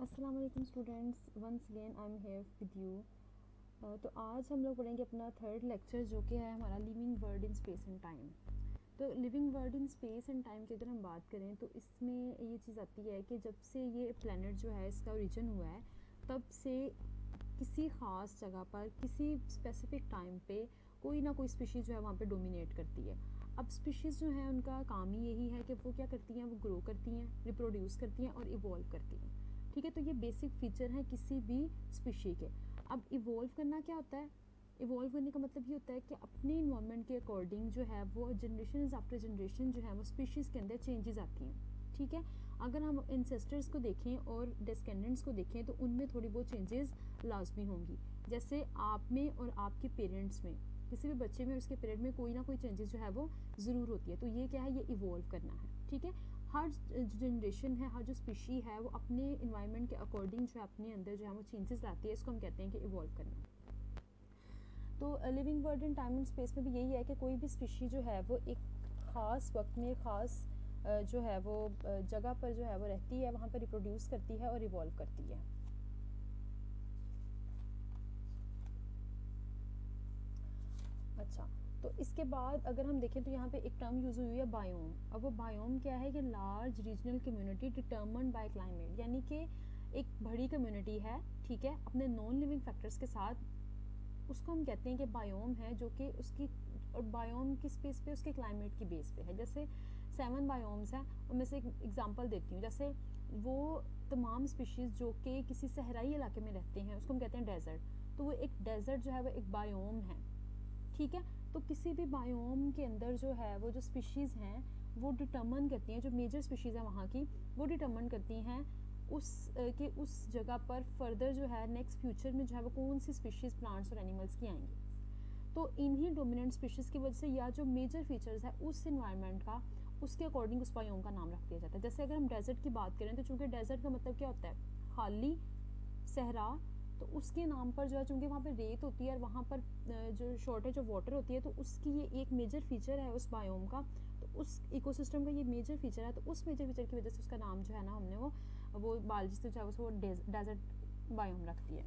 अस्सलाम वालेकुम students, once again I am here with you. तो आज हम लोग पढ़ेंगे अपना थर्ड लेक्चर जो कि है हमारा living world in space and time. तो living world in space and time की अगर हम बात करें तो इसमें ये चीज़ आती है कि जब से ये प्लैनेट जो है इसका ओरिजिन हुआ है तब से किसी ख़ास जगह पर किसी स्पेसिफिक टाइम पे कोई ना कोई स्पीशीज़ जो है वहाँ पे डोमिनेट करती है। अब स्पीशीज़ जो है उनका काम ही यही है कि वो क्या करती हैं, वो ग्रो करती हैं, रिप्रोड्यूस करती हैं और इवॉल्व करती हैं। ठीक है, तो ये बेसिक फीचर हैं किसी भी स्पीशी के। अब इवॉल्व करना क्या होता है? इवॉल्व करने का मतलब ये होता है कि अपने इन्वायरमेंट के अकॉर्डिंग जो है वो जनरेशन आफ्टर जनरेशन जो है वो स्पीशीज़ के अंदर चेंजेस आती हैं। ठीक है, अगर हम इंसेस्टर्स को देखें और डिस्केंडेंट्स को देखें तो उनमें थोड़ी बहुत चेंजेस लाजमी होंगी। जैसे आप में और आपके पेरेंट्स में, किसी भी बच्चे में और उसके पेरेंट में कोई ना कोई चेंजेस जो है वो ज़रूर होती है। तो ये क्या है, ये इवॉल्व करना है। ठीक है, हर जो जनरेशन है, हर जो स्पीशी है वो अपने इन्वायरमेंट के अकॉर्डिंग जो है अपने अंदर जो है वो चेंजेस लाती है। इसको हम कहते हैं कि इवॉल्व करना। तो living world in time and space में भी यही है कि कोई भी स्पीशी जो है वो एक ख़ास वक्त में ख़ास जो है वो जगह पर जो है वो रहती है, वहाँ पर रिप्रोड्यूस करती है और इवॉल्व करती है। अच्छा, तो इसके बाद अगर हम देखें तो यहाँ पे एक टर्म यूज़ हुई है बायोम। अब वो बायोम क्या है कि large regional community determined by climate, यानी कि एक बड़ी कम्युनिटी है, ठीक है, अपने नॉन लिविंग फैक्टर्स के साथ, उसको हम कहते हैं कि बायोम है, जो कि उसकी और बायोम किस बेस पे, उसके क्लाइमेट की बेस पे है। जैसे 7 बायोम्स हैं, उनमें से एक एग्जांपल देती हूँ। जैसे वो तमाम स्पीशीज़ जो कि किसी सहराई इलाके में रहते हैं उसको हम कहते हैं डेजर्ट, तो वो एक डेजर्ट जो है वो एक बायोम है। ठीक है, तो किसी भी बायोम के अंदर जो है वो जो स्पीशीज़ हैं वो डिटर्मन करती हैं, जो मेजर स्पीशीज़ हैं वहाँ की, वो डिटर्मन करती हैं कि उस जगह पर फर्दर जो है नेक्स्ट फ्यूचर में जो है वो कौन सी स्पीशीज़ प्लांट्स और एनिमल्स की आएंगी। तो इन्हीं डोमिनेंट स्पीशीज़ की वजह से या जो मेजर फीचर्स है उस इन्वायरमेंट का, उसके अकॉर्डिंग उस बायोम का नाम रख दिया जाता है। जैसे अगर हम डेजर्ट की बात करें तो चूँकि डेजर्ट का मतलब क्या होता है, खाली सहरा, तो उसके नाम पर जो है चूँकि वहाँ पर रेत होती है और वहाँ पर जो शॉर्टेज ऑफ वाटर होती है, तो उसकी ये एक मेजर फीचर है उस बायोम का, तो उस इकोसिस्टम का ये मेजर फीचर है। तो उस मेजर फीचर की वजह से उसका नाम जो है ना हमने वो बायोलॉजिस्ट जो है उसको डेजर्ट बायोम रखती है।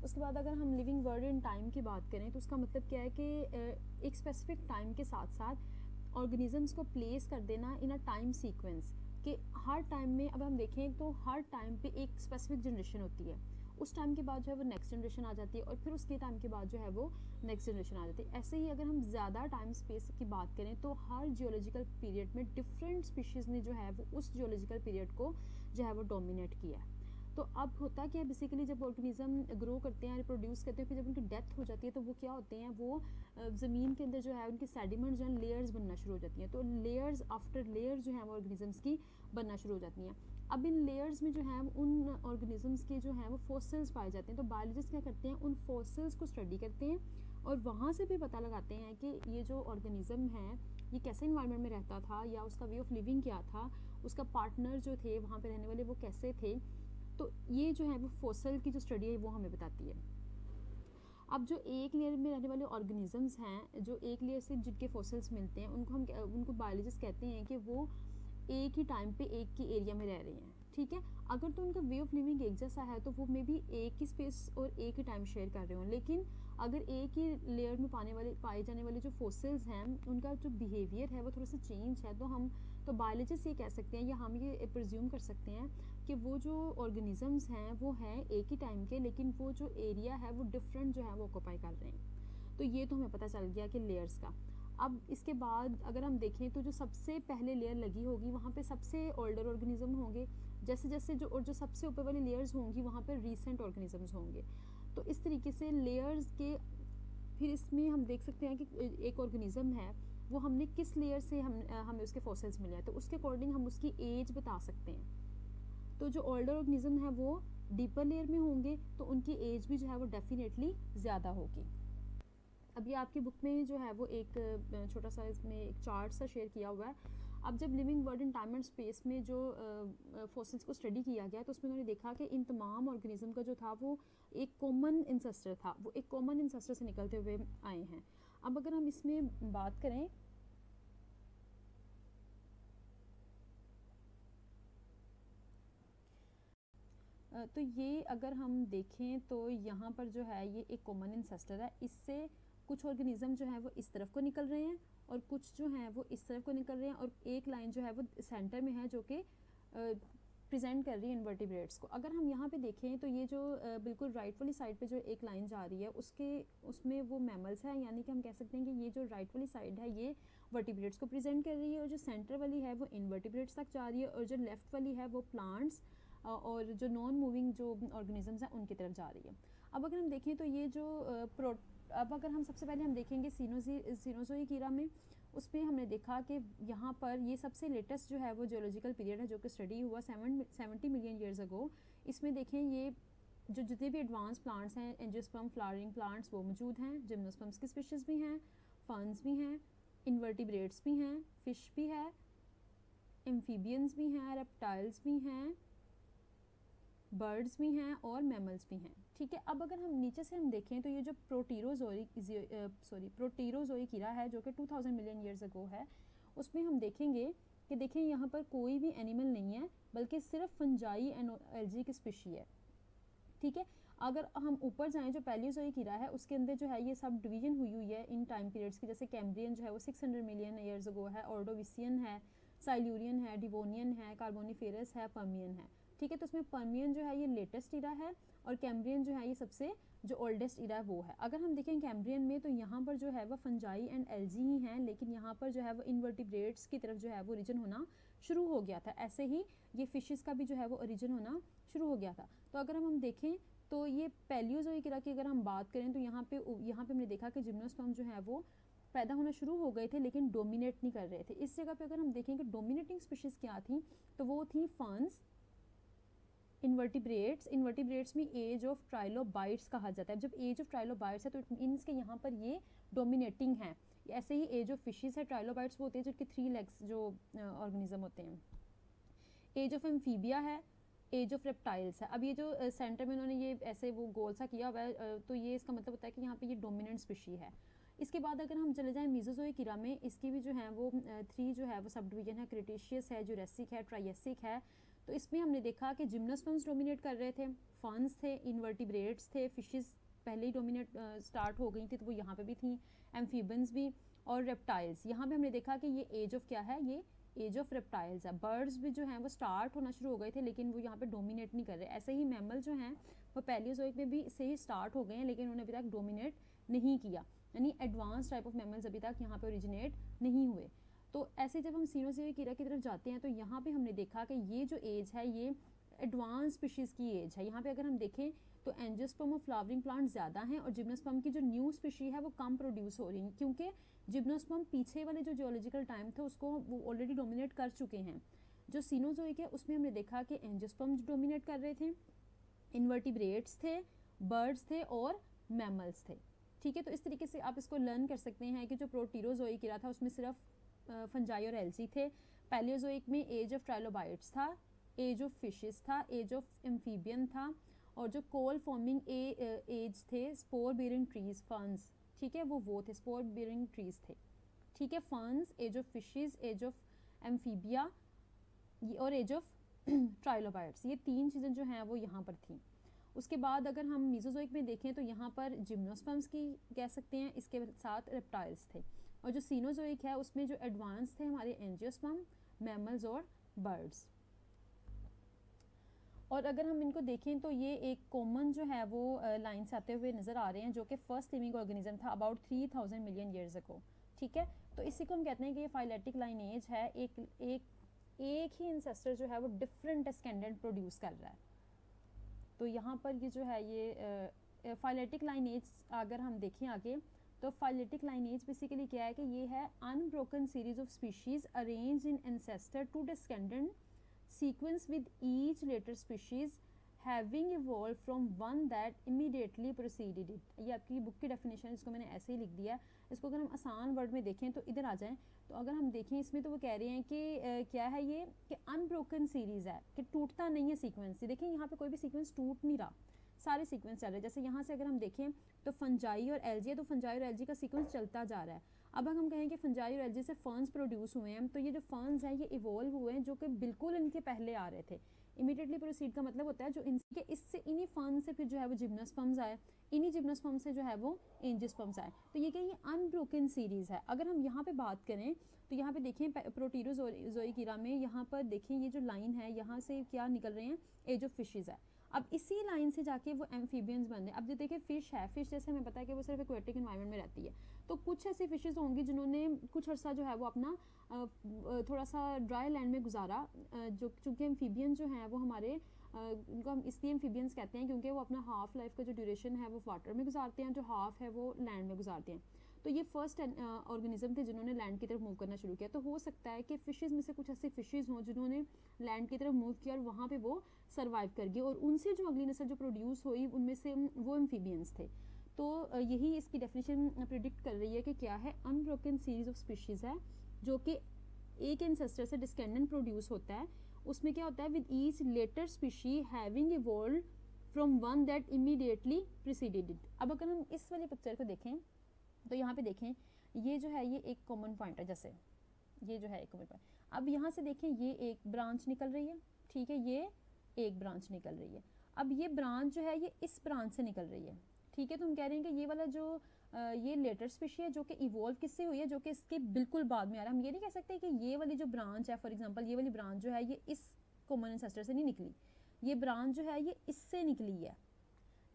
उसके बाद अगर हम लिविंग वर्ड इन टाइम की बात करें तो उसका मतलब क्या है कि एक स्पेसिफिक टाइम के साथ साथ ऑर्गेनिजम्स को प्लेस कर देना इन अ टाइम सीक्वेंस, कि हर टाइम में, अब हम देखें तो हर टाइम पे एक स्पेसिफिक जनरेशन होती है, उस टाइम के बाद जो है वो नेक्स्ट जनरेशन आ जाती है और फिर उसके टाइम के बाद जो है वो नेक्स्ट जनरेशन आ जाती है। ऐसे ही अगर हम ज़्यादा टाइम स्पेस की बात करें तो हर जियोलॉजिकल पीरियड में डिफरेंट स्पीशीज़ ने जो है वो उस जियोलॉजिकल पीरियड को जो है वो डोमिनेट किया है। तो अब होता क्या है, बेसिकली जब ऑर्गेनिज्म ग्रो करते हैं, रिप्रोड्यूस करते हैं, फिर जब उनकी डेथ हो जाती है तो वो क्या होते हैं, वो ज़मीन के अंदर जो है उनकी सेडिमेंट जो है लेयर्स बनना शुरू हो जाती हैं। तो लेयर्स आफ्टर लेयर्स जो है वो ऑर्गेनिजम्स की बनना शुरू हो जाती हैं। अब इन लेयर्स में जो है उन ऑर्गेनिजम्स के जो है वो फॉसिल्स पाए जाते हैं। तो बायोलॉजिस्ट क्या करते हैं, उन फॉसिल्स को स्टडी करते हैं और वहाँ से भी पता लगाते हैं कि ये जो ऑर्गेनिज्म है ये कैसे इन्वायरमेंट में रहता था, या उसका वे ऑफ लिविंग क्या था, उसका पार्टनर जो थे वहाँ पे रहने वाले वो कैसे थे। तो ये जो है वो फॉसल की जो स्टडी है वो हमें बताती है। अब जो एक लेयर में रहने वाले ऑर्गेनिजम्स हैं, जो एक लेयर से जिनके फॉसिल्स मिलते हैं, उनको बायोलॉजिस्ट कहते हैं कि वो एक ही टाइम पे एक ही एरिया में रह रहे हैं। ठीक है, अगर तो उनका वे ऑफ लिविंग एक जैसा है तो वो मे बी एक ही स्पेस और एक ही टाइम शेयर कर रहे हो, लेकिन अगर एक ही लेयर में पाए जाने वाले जो फॉसिल्स हैं उनका जो बिहेवियर है वो थोड़ा सा चेंज है, तो बायोलॉजिस्ट ये कह सकते हैं या हम ये प्रिज्यूम कर सकते हैं कि वो जो ऑर्गेनिजम्स हैं वो हैं एक ही टाइम के, लेकिन वो जो एरिया है वो डिफरेंट जो है वो ऑक्यूपाई कर रहे हैं। तो ये तो हमें पता चल गया कि लेयर्स का। अब इसके बाद अगर हम देखें तो जो सबसे पहले लेयर लगी होगी वहाँ पे सबसे ओल्डर ऑर्गेनिज्म होंगे, जैसे जैसे जो सबसे ऊपर वाली लेयर्स होंगी वहाँ पे रीसेंट ऑर्गेनिजम्स होंगे। तो इस तरीके से लेयर्स के, फिर इसमें हम देख सकते हैं कि एक ऑर्गेनिज्म है वो हमने किस लेयर से हमें उसके फॉसिल्स मिले हैं, तो उसके अकॉर्डिंग हम उसकी एज बता सकते हैं। तो जो ओल्डर ऑर्गेनिज्म है वो डीपर लेयर में होंगे तो उनकी एज भी जो है वो डेफिनेटली ज़्यादा होगी। अभी आपकी बुक में जो है वो एक छोटा सा इसमें एक चार्ट सा शेयर किया हुआ है। अब जब living world in time and space में जो फॉसिल्स को स्टडी किया गया तो उसमें उन्होंने देखा कि इन तमाम ऑर्गेनिज्म का जो था वो एक कॉमन इंसेस्टर था, वो एक कॉमन इंसेस्टर से निकलते हुए आए हैं। अब अगर हम इसमें बात करें तो ये अगर हम देखें तो यहाँ पर जो है ये एक कॉमन इंसेस्टर है, इससे कुछ ऑर्गेनिज्म जो है वो इस तरफ को निकल रहे हैं और कुछ जो हैं वो इस तरफ को निकल रहे हैं, और एक लाइन जो है वो सेंटर में है जो कि प्रेजेंट कर रही है इन्वर्टिब्रेट्स को। अगर हम यहाँ पे देखें तो ये जो बिल्कुल राइट वाली साइड पे जो एक लाइन जा रही है उसमें वो मैमल्स हैं, यानी कि हम कह सकते हैं कि ये जो राइट वाली साइड है ये वर्टिब्रेट्स को प्रेजेंट कर रही है, और जो सेंटर वाली है वो इन्वर्टिब्रेट्स तक जा रही है, और जो लेफ्ट वाली है वो प्लांट्स और जो नॉन मूविंग जो ऑर्गेनिजम्स हैं उनकी तरफ जा रही है। अब अगर हम देखें तो ये जो अब अगर हम सबसे पहले हम देखेंगे सिनोज़ोइक ईरा में, उसमें हमने देखा कि यहाँ पर ये सबसे लेटेस्ट जो है वो जियोलॉजिकल पीरियड है जो कि स्टडी हुआ 70 मिलियन ईयर्स अगो। इसमें देखें ये जो जितने भी एडवांस प्लांट्स हैं, एंजियोस्पर्म फ्लावरिंग प्लांट्स वो मौजूद हैं, जिम्नोस्पर्म्स की स्पीशीज़ भी हैं, फर्न्स भी हैं, इन्वर्टिब्रेट्स भी हैं, फिश भी है, एम्फीबियंस भी हैं, रेप्टाइल्स भी हैं, बर्ड्स भी हैं और मैमल्स भी हैं। ठीक है, अब अगर हम नीचे से हम देखें तो ये जो प्रोटीरोजोइक ईरा है जो कि 2000 मिलियन ईयर्स अगो है, उसमें हम देखेंगे कि देखें यहाँ पर कोई भी एनिमल नहीं है बल्कि सिर्फ फंजाई एंड एल्गी की स्पीशी है। ठीक है, अगर हम ऊपर जाएं जो पैलियोजोइक ईरा है उसके अंदर जो है ये सब डिवीजन हुई है इन टाइम पीरियड्स की, जैसे कैम्ब्रियन जो है वो 600 मिलियन ईयर्स अगो है, ऑर्डोविसियन है, साइल्यूरियन है, डिवोनियन है, कार्बोनिफेरस है, पर्मियन है। ठीक है, तो उसमें पर्मियन जो है ये लेटेस्ट ईरा है और कैम्ब्रियन जो है ये सबसे जो ओल्डेस्ट ईरा वो है। अगर हम देखें कैम्ब्रियन में तो यहाँ पर जो है वो फंजाई एंड एल्गी ही हैं, लेकिन यहाँ पर जो है वो इन्वर्टिब्रेट्स की तरफ जो है वो ओरिजिन होना शुरू हो गया था। ऐसे ही ये फिशेस का भी जो है वो ओरिजिन होना शुरू हो गया था। तो अगर हम देखें तो ये पैलियोजोइक ईरा की अगर हम बात करें तो यहाँ पे हमने देखा कि जिम्नोस्पर्म जो है वो पैदा होना शुरू हो गए थे लेकिन डोमिनेट नहीं कर रहे थे। इस जगह पे अगर हम देखें कि डोमिनेटिंग स्पीशीज़ क्या थी तो वो थी फर्न्स, इन्वर्टिब्रेट्स में एज ऑफ ट्राइलोबाइट्स कहा जाता है। जब एज ऑफ ट्राइलोबाइट्स है तो इट मीन्स के यहाँ पर ये डोमिनेटिंग है। ऐसे ही एज ऑफ फिशेस है, ट्राइलोबाइट्स वो होते हैं जिनके 3 लेग्स जो ऑर्गेनिज्म होते हैं। एज ऑफ एम्फीबिया है, एज ऑफ रेप्टाइल्स है। अब ये जो सेंटर में उन्होंने ये ऐसे वो गोल सा किया हुआ है, तो ये इसका मतलब होता है कि यहाँ पे ये डोमिनेंट स्पीशी है। इसके बाद अगर हम चले जाएं मीजोजोइक ईरा में, इसकी भी जो है वो 3 जो है वो सब डिवीजन है, क्रिटेशियस है, जुरासिक है, ट्रायसिक है। तो इसमें हमने देखा कि जिम्नोस्पर्म्स डोमिनेट कर रहे थे, फर्न्स थे, इन्वर्टिब्रेट्स थे, फिशेस पहले ही डोमिनेट स्टार्ट हो गई थी तो वो यहाँ पे भी थी, एम्फीबियंस भी और रेप्टाइल्स। यहाँ पे हमने देखा कि ये एज ऑफ क्या है, ये एज ऑफ रेप्टाइल्स है। बर्ड्स भी जो हैं वो स्टार्ट होना शुरू हो गए थे लेकिन वो यहाँ पे डोमिनेट नहीं कर रहे। ऐसे ही मैमल जो हैं वो पैलियोजोइक में भी से ही स्टार्ट हो गए हैं लेकिन उन्होंने अभी तक डोमिनेट नहीं किया, यानी एडवांस टाइप ऑफ मैमल्स अभी तक यहाँ पे ओरिजिनेट नहीं हुए। तो ऐसे जब हम सिनोज़ोइक ईरा की तरफ जाते हैं तो यहाँ पे हमने देखा कि ये जो एज है ये एडवांस स्पीशीज़ की एज है। यहाँ पे अगर हम देखें तो एंजियोस्पर्म और फ्लावरिंग प्लांट ज़्यादा हैं और जिम्नोस्पर्म की जो न्यू स्पीशी है वो कम प्रोड्यूस हो रही है, क्योंकि जिम्नोस्पर्म पीछे वाले जो जियोलॉजिकल टाइम थे उसको वो ऑलरेडी डोमिनेट कर चुके हैं। जो सिनोज़ोइक है उसमें हमने देखा कि एंजियोस्पर्म डोमिनेट कर रहे थे, इन्वर्टिब्रेट्स थे, बर्ड्स थे और मैमल्स थे। ठीक है, तो इस तरीके से आप इसको लर्न कर सकते हैं कि जो प्रोटीरोजोइक ईरा था उसमें सिर्फ फंजाई और एल्गी थे। पैलियोजोइक में एज ऑफ ट्राइलोबाइट्स था, एज ऑफ फिशेस था, एज ऑफ एम्फीबियन था, और जो कोल फॉर्मिंग एज थे स्पोर बेयरिंग ट्रीज फर्न्स, ठीक है, वो थे स्पोर बेयरिंग ट्रीज थे। ठीक है, ferns, age of fishes, age of amphibia और एज ऑफ ट्राइलोबाइट्स, ये 3 चीज़ें जो हैं वो यहाँ पर थी। उसके बाद अगर हम मीजोजोइक में देखें तो यहाँ पर जिम्नोस्पर्म्स की कह सकते हैं, इसके साथ रेप्टाइल्स थे। और जो सीनोजोइक है उसमें जो एडवांस थे हमारे एंजियोस्पर्म, मैमल्स और बर्ड्स। और अगर हम इनको देखें तो ये एक कॉमन जो है वो लाइन से आते हुए नज़र आ रहे हैं जो कि फर्स्ट लिविंग ऑर्गेनिज्म था अबाउट 3000 मिलियन ईयर्स अगो। ठीक है, तो इसी को हम कहते हैं कि ये फाइलेटिक लाइनेज है, एक ही इंसेस्टर जो है वो डिफरेंट डिस्केंडेंट प्रोड्यूस कर रहा है। तो यहाँ पर ये जो है ये फाइलेटिक लाइनेज अगर हम देखें आगे तो फाइलेटिक लाइनेज बेसिकली क्या है कि ये है unbroken series of species arrange in ancestor to descendant sequence with each later species having evolve from one that immediately preceded it. ये आपकी बुक की डेफिनेशन, इसको मैंने ऐसे ही लिख दिया है। इसको अगर हम आसान वर्ड में देखें तो इधर आ जाएं तो अगर हम देखें इसमें तो वो कह रहे हैं कि क्या है ये कि अनब्रोकन सीरीज़ है, कि टूटता नहीं है सीक्वेंस। देखें यहाँ पे कोई भी सीक्वेंस टूट नहीं रहा, सारे सीक्वेंस चल रहे हैं। जैसे यहाँ से अगर हम देखें तो फंजाई और एल्गी है तो फंजाई और एल्गी का सीक्वेंस चलता जा रहा है। अब अगर हम कहें कि फंजाई और एल्गी से फर्न्स प्रोड्यूस हुए हैं तो ये जो फर्न्स हैं ये इवॉल्व हुए हैं जो कि बिल्कुल इनके पहले आ रहे थे। इमीडिएटली प्रोसीड का मतलब होता है जो इनके इससे इन्हीं फर्म से फिर जो है वो जिम्नोस्पर्म्स आए, इन्हीं जिम्नोस्पर्म से जो है वो एंजियोस्पर्म्स आए। तो ये क्या, ये अनब्रोकन सीरीज है। अगर हम यहाँ पे बात करें तो यहाँ पे देखें प्रोटीरोजोईकीरा में, यहाँ पर देखें ये जो लाइन है यहाँ से क्या निकल रहे हैं, एज ऑफ फिशेज है। अब इसी लाइन से जाके वो एम्फीबियंस बन रहे हैं। अब जो देखिए फिश है, फिश जैसे हमें पता है कि वो सिर्फ एक्वेटिक एनवायरनमेंट में रहती है, तो कुछ ऐसी फिशेज होंगी जिन्होंने कुछ अर्सा जो है वो अपना थोड़ा सा ड्राई लैंड में गुजारा, जो चूँकि एम्फीबियन जो हैं वो हमारे उनको हम इसलिए एम्फीबियंस कहते हैं क्योंकि वो अपना हाफ लाइफ का जो ड्यूरेशन है वो वाटर में गुजारते हैं, जो हाफ है वो लैंड में गुजारते हैं। तो ये फर्स्ट ऑर्गेनिज्म थे जिन्होंने लैंड की तरफ मूव करना शुरू किया। तो हो सकता है कि फिशेज़ में से कुछ ऐसी फिशेज़ हों जिन्होंने लैंड की तरफ मूव किया और वहाँ पे वो सर्वाइव कर गए, और उनसे जो अगली नस्ल जो प्रोड्यूस हुई उनमें से वो एम्फीबियंस थे। तो यही इसकी डेफिनेशन प्रिडिक्ट कर रही है कि क्या है, अनब्रोकन सीरीज ऑफ स्पीशीज़ है जो कि एक एंसेस्टर से डिस्केंडेंट प्रोड्यूस होता है। उसमें क्या होता है, with each later species having evolved from one that immediately preceded it. अब अगर हम इस वाले पिक्चर को देखें तो यहाँ पे देखें ये जो है ये एक कॉमन पॉइंट है, जैसे ये जो है एक कॉमन पॉइंट। अब यहाँ से देखें ये एक ब्रांच निकल रही है, ठीक है, ये एक ब्रांच निकल रही है। अब ये ब्रांच जो है ये इस ब्रांच से निकल रही है, ठीक है। तो हम कह रहे हैं कि ये वाला जो ये लेटर स्पीशी है जो कि इवॉल्व किससे हुई है, जो कि इसके बिल्कुल बाद में आ रहा है। हम ये नहीं कह सकते कि ये वाली जो ब्रांच है, फॉर एग्जांपल ये वाली ब्रांच जो है ये इस कॉमन एंसेस्टर से नहीं निकली, ये ब्रांच जो है ये इससे निकली है।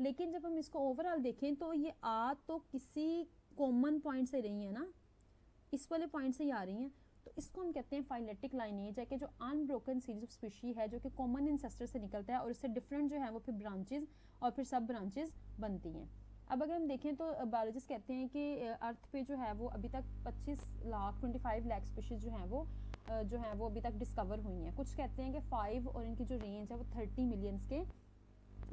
लेकिन जब हम इसको ओवरऑल देखें तो ये आ तो किसी कॉमन पॉइंट से रही है ना, इस वाले पॉइंट से ही आ रही हैं। तो इसको हम कहते हैं फाइलेटिक लाइनेज है, कि जो अनब्रोकन सीरीज ऑफ स्पीशी है जो कि कॉमन इंसेस्टर से निकलता है और इससे डिफरेंट जो है वो फिर ब्रांचेज और फिर सब ब्रांचेज बनती हैं। अब अगर हम देखें तो बायोलॉजिस्ट कहते हैं कि अर्थ पे जो है वो अभी तक 25 लाख स्पीशीज जो हैं वो अभी तक डिस्कवर हुई हैं। कुछ कहते हैं कि 5 और इनकी जो रेंज है वो 30 मिलियंस के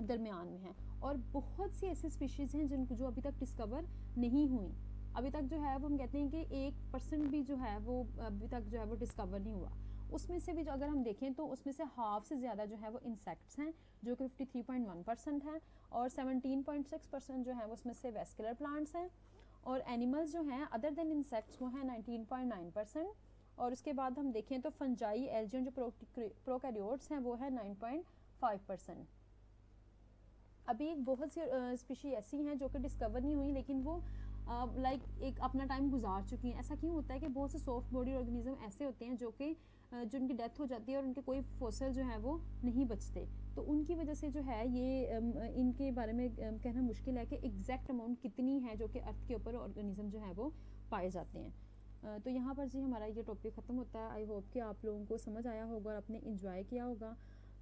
दरमियान में है, और बहुत सी ऐसी स्पीशीज़ हैं जिनको जो अभी तक डिस्कवर नहीं हुई। अभी तक जो है वो हम कहते हैं कि 1% भी जो है वो अभी तक जो है वो डिस्कवर नहीं हुआ। उसमें से भी जो अगर हम देखें तो उसमें से हाफ से ज़्यादा जो है वो इंसेक्ट्स हैं जो कि 53.1% हैं, और 17.6% जो है वो उसमें से वेस्कुलर प्लांट्स हैं, और एनिमल्स जो हैं अदर देन इंसेक्ट्स वो हैं 19.9%, और उसके बाद हम देखें तो फंजाई एल्जियन जो प्रोकैरियोट्स हैं वो है 9.5%। अभी एक बहुत सी स्पीशी ऐसी हैं जो कि डिस्कवर नहीं हुई लेकिन वो लाइक एक अपना टाइम गुजार चुकी हैं। ऐसा क्यों होता है कि बहुत से सॉफ्ट बॉडी ऑर्गेनिज्म ऐसे होते हैं जो कि जिनकी डेथ हो जाती है और उनके कोई फॉसिल जो है वो नहीं बचते, तो उनकी वजह से जो है ये इनके बारे में कहना मुश्किल है कि एग्जैक्ट अमाउंट कितनी है जो कि अर्थ के ऊपर ऑर्गेनिज्म जो है वो पाए जाते हैं। तो यहाँ पर जी हमारा ये टॉपिक ख़त्म होता है। आई होप कि आप लोगों को समझ आया होगा और आपने इंजॉय किया होगा।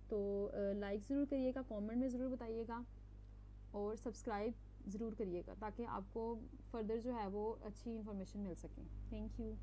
तो लाइक ज़रूर करिएगा, कमेंट में ज़रूर बताइएगा और सब्सक्राइब ज़रूर करिएगा ताकि आपको फर्दर जो है वो अच्छी इन्फॉर्मेशन मिल सके। Thank you.